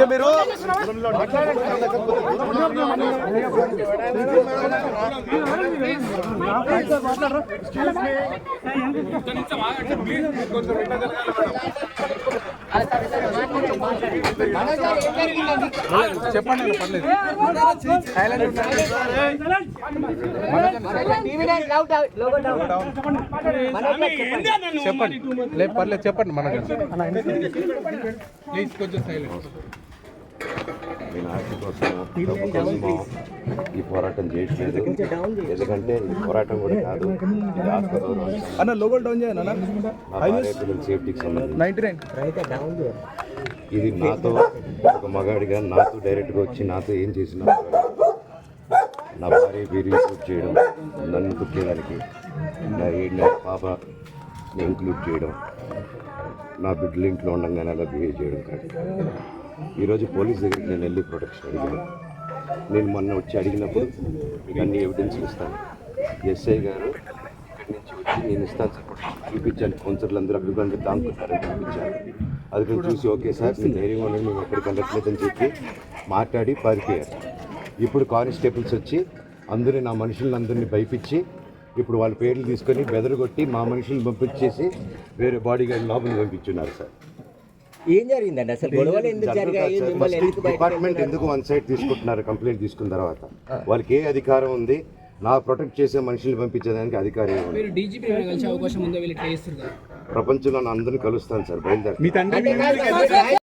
మీరు చెప్పండి పర్లేదు చెప్పండి లేదు పర్లేదు చెప్పండి మనకు ప్లీజ్ కొంచెం సైలెంట్. నేను ఆర్టీ కోసమో డబ్బు కోసమో ఈ పోరాటం చేయట్లేదు. ఎందుకంటే ఈ పోరాటం కూడా కాదు, ఇది ఆత్మగౌరవం. నా భార్య పిల్లల సేఫ్టీకి సంబంధించి ఇది నాతో ఒక మగాడిగా నాతో డైరెక్ట్గా వచ్చి నాతో ఏం చేసినా నా భార్య పేరు ఇంక్లూడ్ చేయడం, నన్ను పుట్టేదానికి నా 7 నెలల పాపని ఇంక్లూడ్ చేయడం, నా బిడ్డలు ఇంట్లో ఉండగానే అలా బిహేవ్ చేయడం కాదు. ఈరోజు పోలీస్ దగ్గరికి నేను వెళ్ళి ప్రొటెక్షన్ అడిగాను. నేను మొన్న వచ్చి అడిగినప్పుడు మీకు అన్ని ఎవిడెన్స్లు ఇస్తాను. ఎస్ఐ గారు ఇక్కడి నుంచి వచ్చి నేను ఇస్తాను సార్ ప్రొటెక్షన్ చూపించాను. కౌన్సిలర్లు అందరూ అభిప్రాయం దాంకున్నారని చూపించాను. అది నేను చూసి ఓకే సార్ నేను ధైర్యంగా ఉండండి, మేము ఎక్కడికి వెళ్ళట్లేదని చెప్పి మాట్లాడి పారిపోయారు. ఇప్పుడు కానిస్టేబుల్స్ వచ్చి అందరూ నా మనుషులందరినీ భయపించి ఇప్పుడు వాళ్ళ పేర్లు తీసుకొని బెదరగొట్టి మా మనుషులను పంపించేసి వేరే బాడీ గార్డ్ లోపలికి పంపించున్నారు సార్. ఏం జరిగిందండి అసలు? గొడవలు ఎందుకు జరిగాయి? డిపార్ట్మెంట్ ఎందుకు వన్ సైడ్ తీసుకుంటున్నారు? కంప్లైంట్ తీసుకున్న తర్వాత వాళ్ళకి ఏ అధికారం ఉంది? నా ప్రొటెక్ట్ చేసే మనుషుల్ని పంపించేదానికి అధికారం ఉంది? ప్రపంచంలో అందరినీ కలుస్తాను సార్, బయలుదేరి.